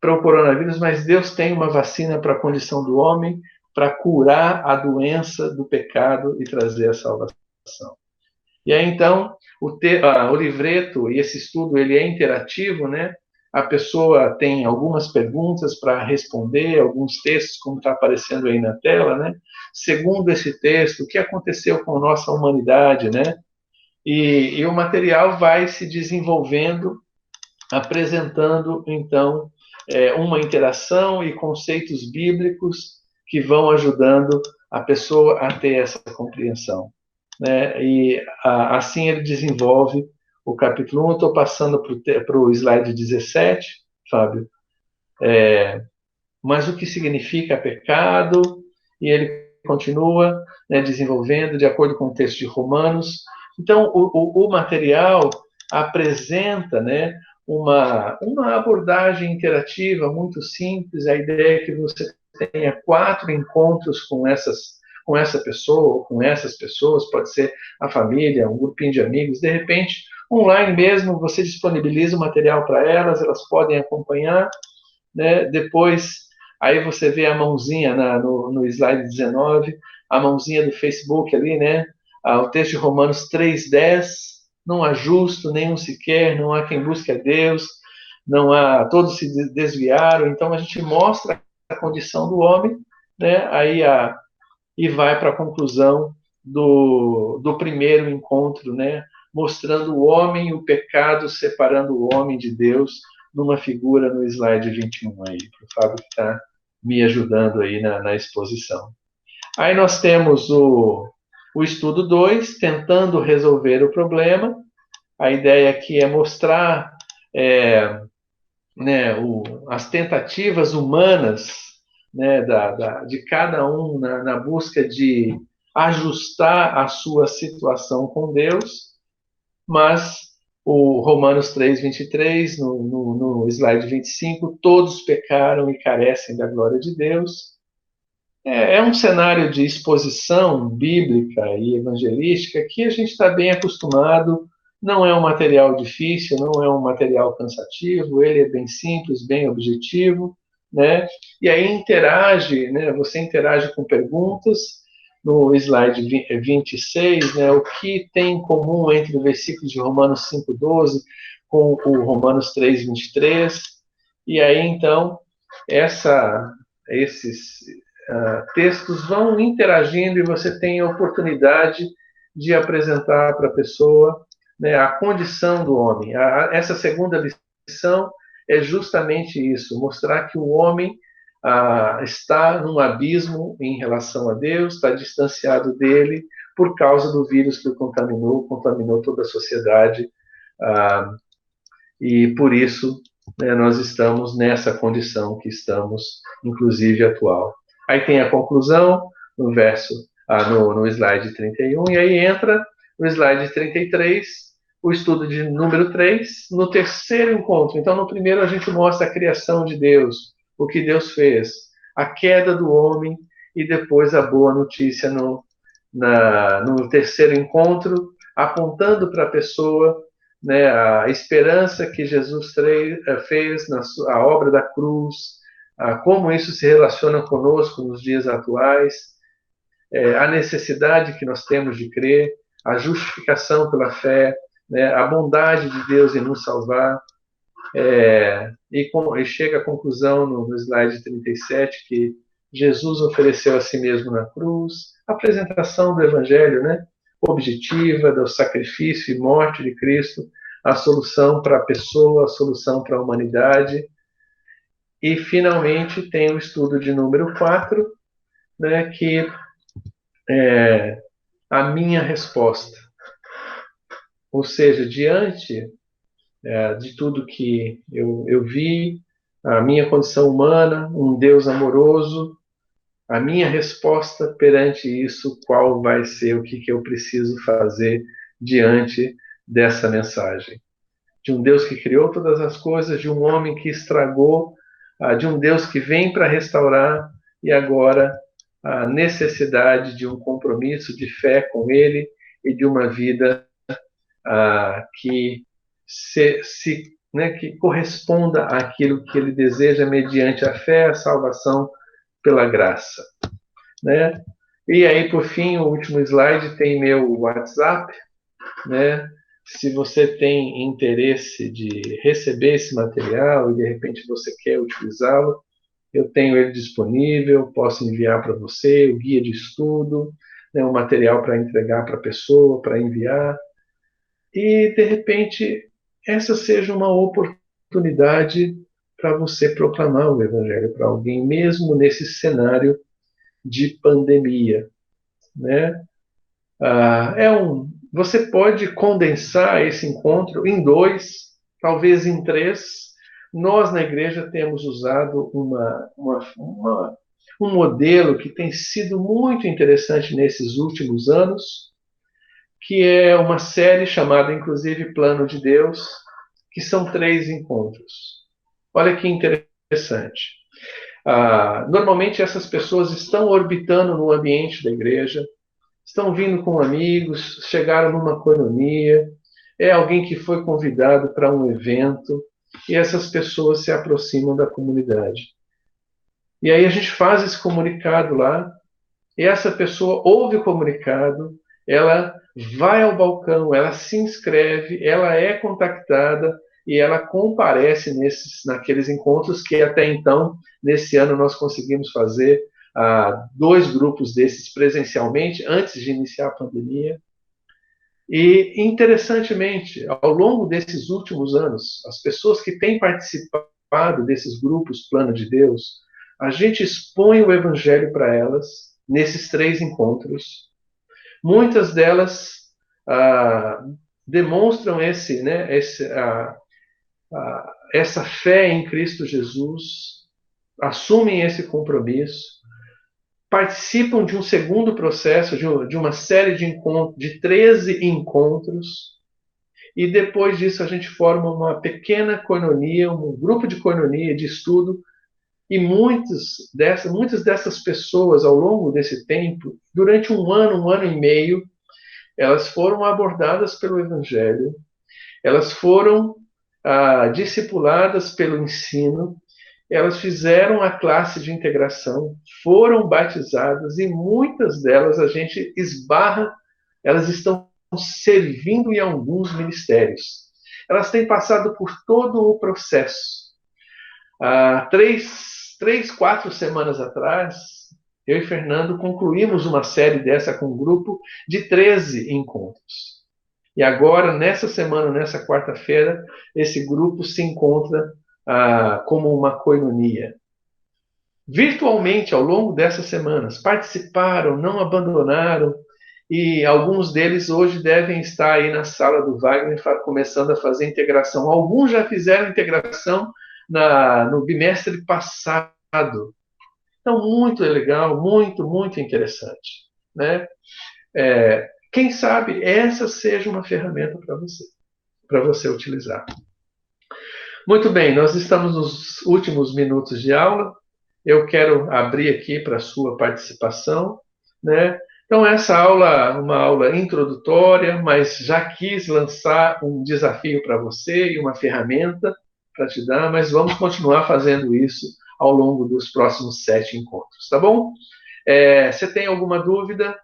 para o coronavírus, mas Deus tem uma vacina para a condição do homem, para curar a doença do pecado e trazer a salvação. E aí, então, o livreto e esse estudo, ele é interativo, né? A pessoa tem algumas perguntas para responder, alguns textos, como está aparecendo aí na tela, né? Segundo esse texto, o que aconteceu com a nossa humanidade, né? E o material vai se desenvolvendo, apresentando, então, uma interação e conceitos bíblicos que vão ajudando a pessoa a ter essa compreensão, né? E assim ele desenvolve o capítulo 1. Eu estou passando para o slide 17, Fábio. Mas o que significa pecado? E ele continua, né, desenvolvendo de acordo com o texto de Romanos. Então, o material apresenta, né, uma abordagem interativa muito simples. A ideia é que você tenha 4 encontros com essa pessoa, ou com essas pessoas, pode ser a família, um grupinho de amigos, de repente, online mesmo, você disponibiliza o material para elas podem acompanhar, né? Depois, aí você vê a mãozinha no slide 19, a mãozinha do Facebook ali, né? O texto de Romanos 3,10, não há justo, nenhum sequer, não há quem busque a Deus, todos se desviaram. Então a gente mostra a condição do homem, né? Aí e vai para a conclusão do primeiro encontro, né? Mostrando o homem e o pecado, separando o homem de Deus, numa figura no slide 21 aí, para o Fábio que está me ajudando aí na exposição. Aí nós temos o estudo 2, tentando resolver o problema. A ideia aqui é mostrar as tentativas humanas, né, de cada um na busca de ajustar a sua situação com Deus, mas o Romanos 3,23, no slide 25, todos pecaram e carecem da glória de Deus. É um cenário de exposição bíblica e evangelística que a gente está bem acostumado. Não é um material difícil, não é um material cansativo, ele é bem simples, bem objetivo, né? E aí interage, né? Você interage com perguntas. No slide 26, né? O que tem em comum entre o versículo de Romanos 5,12 com o Romanos 3,23? E aí, então, esses textos vão interagindo e você tem a oportunidade de apresentar para a pessoa, né, a condição do homem. Essa segunda lição é justamente isso, mostrar que o homem está num abismo em relação a Deus, está distanciado dele por causa do vírus que o contaminou toda a sociedade, e por isso, né, nós estamos nessa condição que estamos, inclusive, atual. Aí tem a conclusão no slide 31, e aí entra no slide 33, o estudo de número 3, no terceiro encontro. Então, no primeiro a gente mostra a criação de Deus, o que Deus fez, a queda do homem, e depois a boa notícia no terceiro encontro, apontando para a pessoa, né, a esperança que Jesus fez a obra da cruz, como isso se relaciona conosco nos dias atuais, a necessidade que nós temos de crer, a justificação pela fé, né, a bondade de Deus em nos salvar, E chega à conclusão no slide 37 que Jesus ofereceu a si mesmo na cruz, a apresentação do Evangelho, né, objetiva, do sacrifício e morte de Cristo, a solução para a pessoa, a solução para a humanidade. E, finalmente, tem o estudo de número 4, né, que é a minha resposta. Ou seja, diante de tudo que eu vi, a minha condição humana, um Deus amoroso, a minha resposta perante isso, qual vai ser, o que eu preciso fazer diante dessa mensagem. De um Deus que criou todas as coisas, de um homem que estragou, de um Deus que vem para restaurar, e agora a necessidade de um compromisso de fé com Ele e de uma vida que que corresponda àquilo que Ele deseja mediante a fé, a salvação pela graça, né? E aí, por fim, o último slide tem meu WhatsApp, né? Se você tem interesse de receber esse material e de repente você quer utilizá-lo, eu tenho ele disponível, posso enviar para você o guia de estudo, né, um material para entregar para a pessoa, para enviar. E, de repente, essa seja uma oportunidade para você proclamar o Evangelho para alguém, mesmo nesse cenário de pandemia, né? Você pode condensar esse encontro em 2, talvez em 3. Nós, na igreja, temos usado um modelo que tem sido muito interessante nesses últimos anos, que é uma série chamada, inclusive, Plano de Deus, que são 3 encontros. Olha que interessante. Normalmente, essas pessoas estão orbitando no ambiente da igreja, estão vindo com amigos, chegaram numa coinonia, é alguém que foi convidado para um evento, e essas pessoas se aproximam da comunidade. E aí a gente faz esse comunicado lá, e essa pessoa ouve o comunicado, ela vai ao balcão, ela se inscreve, ela é contactada, e ela comparece naqueles encontros que até então, nesse ano, nós conseguimos fazer 2 grupos desses presencialmente, antes de iniciar a pandemia. E, interessantemente, ao longo desses últimos anos, as pessoas que têm participado desses grupos Plano de Deus, a gente expõe o Evangelho para elas, nesses 3 encontros. Muitas delas demonstram essa fé em Cristo Jesus, assumem esse compromisso, participam de um segundo processo, de uma série de 13 encontros, e depois disso a gente forma uma pequena coinonia, um grupo de coinonia, de estudo, e muitas dessas pessoas, ao longo desse tempo, durante um ano e meio, elas foram abordadas pelo Evangelho, elas foram discipuladas pelo ensino, elas fizeram a classe de integração, foram batizadas, e muitas delas a gente esbarra, elas estão servindo em alguns ministérios. Elas têm passado por todo o processo. 4 semanas atrás, eu e Fernando concluímos uma série dessa com um grupo de 13 encontros. E agora, nessa semana, nessa quarta-feira, esse grupo se encontra como uma coinonia. Virtualmente, ao longo dessas semanas, participaram, não abandonaram, e alguns deles hoje devem estar aí na sala do Wagner, começando a fazer integração. Alguns já fizeram integração no bimestre passado. Então, muito legal, muito, muito interessante, né? Quem sabe essa seja uma ferramenta para você utilizar. Muito bem, nós estamos nos últimos minutos de aula. Eu quero abrir aqui para a sua participação, né? Então, essa aula é uma aula introdutória, mas já quis lançar um desafio para você e uma ferramenta para te dar, mas vamos continuar fazendo isso ao longo dos próximos 7 encontros, tá bom? Você tem alguma dúvida?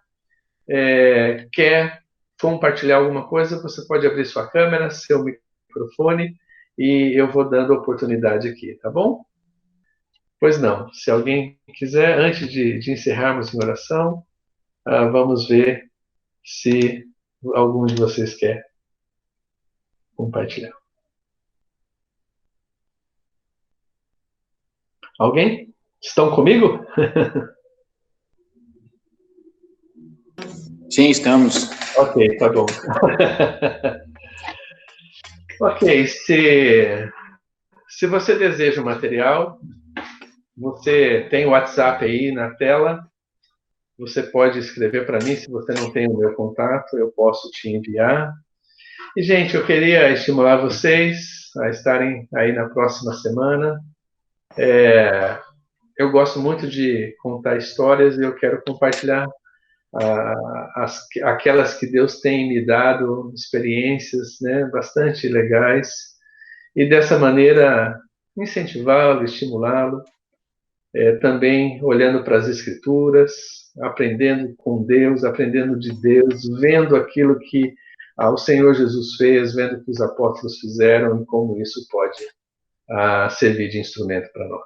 Quer compartilhar alguma coisa? Você pode abrir sua câmera, seu microfone, e eu vou dando oportunidade aqui, tá bom? Pois não, se alguém quiser, antes de encerrarmos em oração, vamos ver se algum de vocês quer compartilhar. Alguém? Estão comigo? Sim, estamos. Ok, tá bom. Ok, se você deseja o material, você tem o WhatsApp aí na tela, você pode escrever para mim, se você não tem o meu contato, eu posso te enviar. E, gente, eu queria estimular vocês a estarem aí na próxima semana. Eu gosto muito de contar histórias e eu quero compartilhar aquelas que Deus tem me dado, experiências, né, bastante legais, e dessa maneira incentivá-lo, estimulá-lo, também olhando para as Escrituras, aprendendo com Deus, aprendendo de Deus, vendo aquilo que o Senhor Jesus fez, vendo o que os apóstolos fizeram e como isso pode servir de instrumento para nós.